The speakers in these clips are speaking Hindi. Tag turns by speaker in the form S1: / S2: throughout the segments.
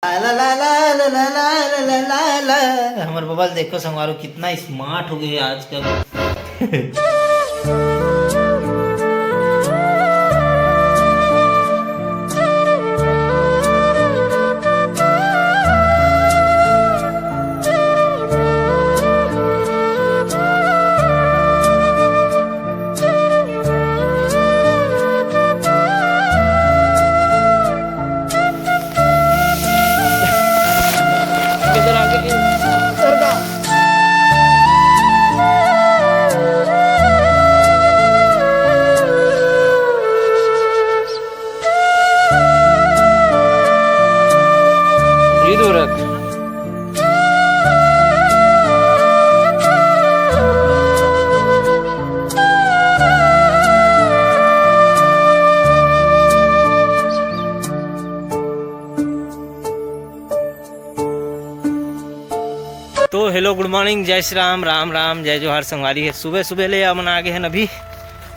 S1: ला ला ला ला ला ला ला ला ला। हमारे बबल देखो संगवारो कितना स्मार्ट हो गए आजकल। तो हेलो गुड मॉर्निंग, जय श्री राम, राम राम, जय जोहार संगवारी है। सुबह सुबह ले अपन आगे हैं अभी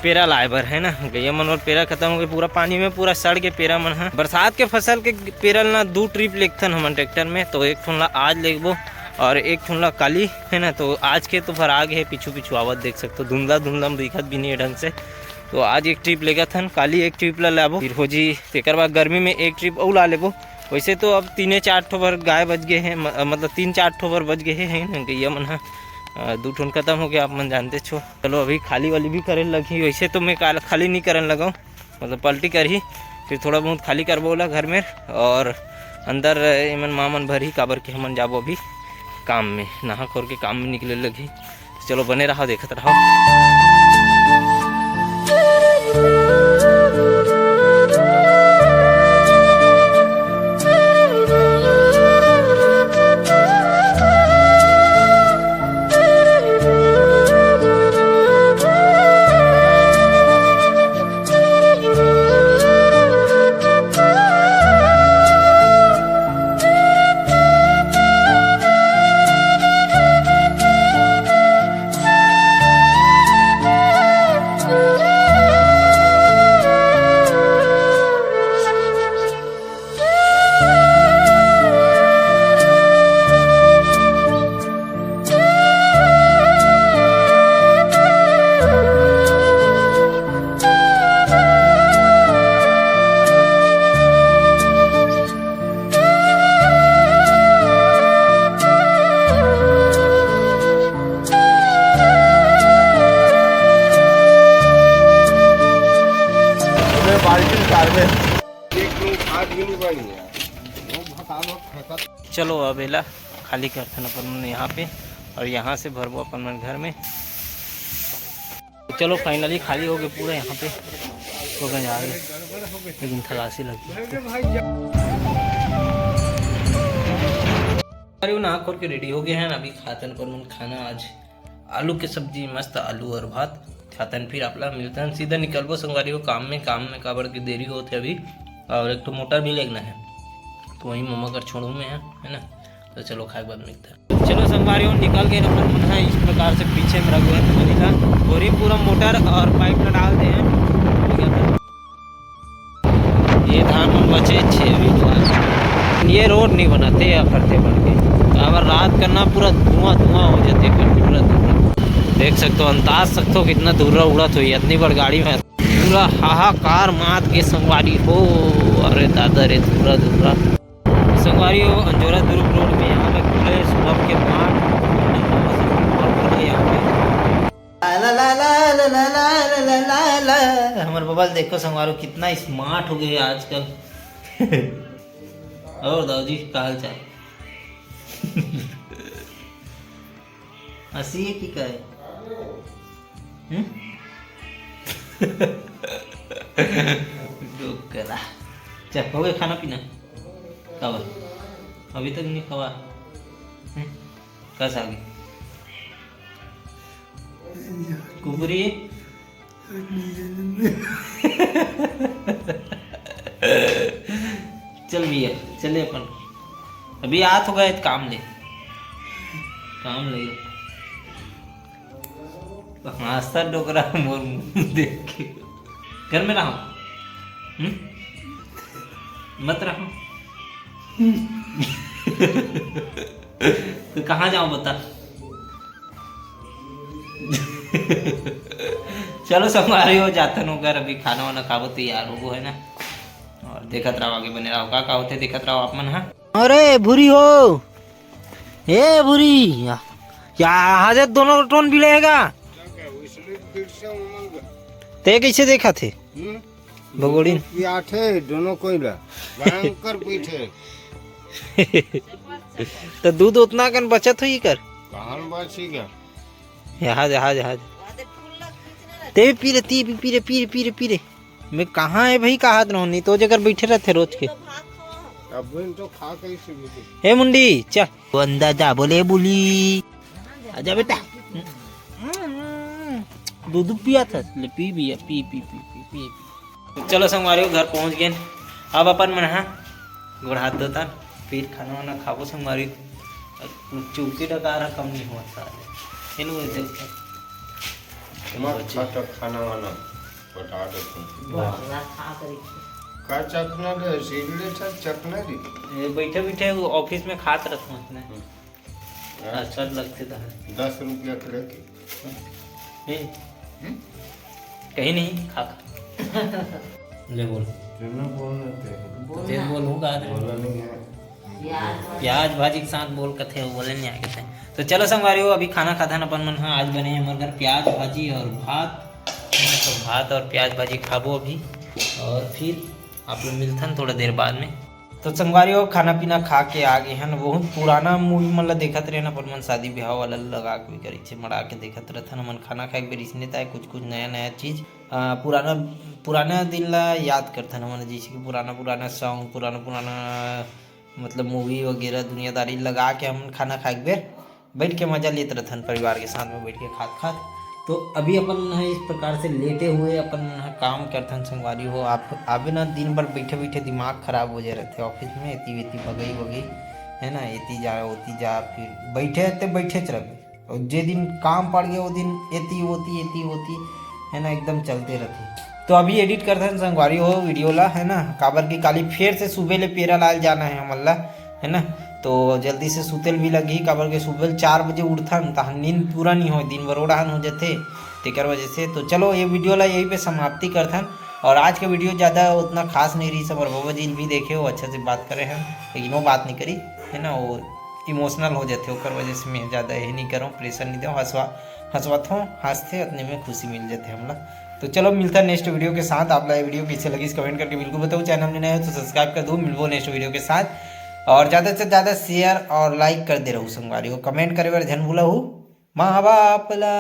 S1: पेरा लाए बर है ना। गैया मन और पेरा खत्म हो गए, पूरा पानी में पूरा सड़ के पेरा मन है। बरसात के फसल के पेरा ना 2 ट्रिप लेगथन हमन ट्रैक्टर में, तो एक ठुनला आज लेगबो और एक ठुनला काली है ना। तो आज के तो भर आगे है, पीछू पीछू आवत देख सकते हो, धुंधला धुंधला में दिखत भी नहीं है ढंग से। तो आज एक ट्रिप लेगथन, काली एक ट्रिप ला लेबो, फिर हो जी तेकर बाद गर्मी में एक ट्रिप और ला लेबो। वैसे तो अब 3-4 ठो भर गाय बच गए हैं, मतलब 3-4 ठो भर बच गए हैं गैया मन है। 2 ठोन खत्म हो गया, आप मन जानते छो। चलो अभी खाली वाली भी करे लगी। वैसे तो मैं खाली नहीं करने लगा, मतलब पलटी कर ही, फिर थोड़ा बहुत खाली कर बोला घर में, और अंदर एमन मामन भर ही काबर के हमन जाबो अभी काम में, नहा खोर के काम में निकले लगी। चलो बने रहो, देखते रहो। चलो अब एला खाली करते अपन यहाँ पे, और यहाँ से भरबो अपन घर में। चलो फाइनली खाली हो गए पूरा यहाँ पे, तो जा रहे लेकिन थकासी लगी। अरे नहा खोल के रेडी हो गए हैं, अभी खातन पर खाना आज आलू की सब्जी, मस्त आलू और भात खातन। फिर अपना मिलता है, सीधा निकलबो संगवारी को काम में काबर की देरी होते अभी, और एक तो मोटर भी लेना है, तो वहीं मम्मा कर छोड़ू में है ना। तो चलो खाए बाद मिलता है। चलो संगवारी निकल के अपन मन है इस प्रकार से पीछे में रखो है, और ये पूरा मोटर और पाइप में डालते हैं। ये धान में बचे 6 अभी, ये रोड नहीं बनाते या करते बन के, अगर रात करना पूरा धुआं धुआं हो जाते करके पूरा धुआं। देख सकते हो, अंदाज सकते हो कितना धुर्रा उड़त हुई इतनी बड़ गाड़ी में, पूरा हाहाकार मात के संगवारी हो। अरे दादा रे धुर्रा धुर्रा संगवारी हो। अंजोरा दुर्ग रोड में यहाँ पे खुले सुबह के बाद यहाँ पे ला ला ला ला ला ला ला ला ला। हमारे बबल देखो संगवारो कितना स्मार्ट हो गए आजकल। और दाऊजी का हाल चाल? हंसी है कि क्या है? चल हो गया खाना पीना? कब? अभी तक नहीं खवा? कस आ गई कुकुरी? चल भैया चले अपन, अभी आ तो गए काम ले हंसता डोकरा मोर मुंह देख के। घर में रहो मत रहो, तो कहाँ जाऊँ बता। चलो संगवारी हो जाता नु घर अभी खाना वाना खाबो तैयार हो है ना। और देखत रहो आगे बने रहो का होते देखत रहो आप मन। हाँ अरे भूरी हो ए भूरी क्या हाजत दोनों टोन भी रहेगा ते कैसे देखा थे भगोड़ी
S2: दोनों कोई भयंकर पीठे।
S1: तो दूध उतना कन बचत हुई कर
S2: कहां बची का
S1: यहाँ जहाज जहाज ते पी रे ती पी रे पी रे पी रे पी रे मैं कहाँ है भाई कहा नहीं तो जगह बैठे रहते रोज के।
S2: अब तो खा कैसे
S1: हे मुंडी चल वो अंदाजा बोले बोली आजा बेटा दूध पिया था ले पी भी P P P P P. चलो संगवारी घर पहुंच गए अब अपन मन हाँ गोड़ हाथ धोता फिर खाना वाना खाबो संगवारी चौकी डकार कम नहीं होता
S2: खाना वाना बता दे का चखना दे सीधे था चखना दी
S1: बैठे बैठे ऑफिस में खात रहता हूँ उसने अच्छा लगते था
S2: 10 रुपया करे के
S1: कहीं नहीं खा ले बोल बोलूँगा प्याज भाजी के साथ बोल कथे बोले नहीं आगे थे। तो चलो संगवारी हो अभी खाना खाता न अपन मन। हाँ आज बने हमारे घर प्याज भाजी और भात तो भात और प्याज भाजी खाबो अभी और फिर आप लोग मिलते हैं थोड़ा देर बाद में। तो संगवारी हो खाना पीना खा के आ गए हैं बहुत पुराना मूवी मन ला देखत रहे ना अपन मन शादी ब्याह वाला लगा के भी करी मड़ा के देखत रहता ना मन खाना खाए बेरिस नहीं था कुछ नया नया चीज़ पुराना दिन ला याद करता ना मन जैसे कि पुराना सॉन्ग पुराना मतलब मूवी वगैरह दुनियादारी लगा के हम खाना खाए बेर बैठ के मजा लेते रहते परिवार के साथ में बैठ के खात। तो अभी अपन इस प्रकार से लेटे हुए अपन काम करते हैं संगवारी हो आप अभी ना दिन भर बैठे बैठे दिमाग खराब हो जाए रहते ऑफिस में एती वेती भगई है ना एती जा होती जा फिर बैठे रह और जे दिन काम पड़ गया वो दिन एती होती है ना एकदम चलते रहते। तो अभी एडिट करते हैं संगवारी हो वीडियो ला है ना काबर की काली फिर से सुबह ले पेरा लाल जाना है हमला है ना। तो जल्दी से सुतेल भी लगी काबर के सुबह 4 बजे उठथन तो नींद पूरा नहीं हो दिन भर ओढ़ान हो जाते तेकर वजह से। तो चलो ये वीडियो ला यही पे समाप्ति करथन और आज का वीडियो ज़्यादा उतना खास नहीं रही सब और बाबा जी भी देखे हो अच्छा से बात करे हैं लेकिन वो बात नहीं करी है ना वो इमोशनल हो जाते ओकर वजह से मैं ज़्यादा यही नहीं करूँ प्रेशर नहीं दूँ हंसवात हूँ हंसते उतने में खुशी मिल जाते हमला। तो चलो मिलता है नेक्स्ट वीडियो के साथ। आप लोग वीडियो कैसे लगी कमेंट करके बिल्कुल बताओ चैनल में नया है तो सब्सक्राइब कर दो। मिलवो नेक्स्ट वीडियो के साथ और ज़्यादा से ज़्यादा शेयर और लाइक कर दे रहूँ संगवारी को कमेंट करे बार ध्यान भूला हूँ माँ बाप ला।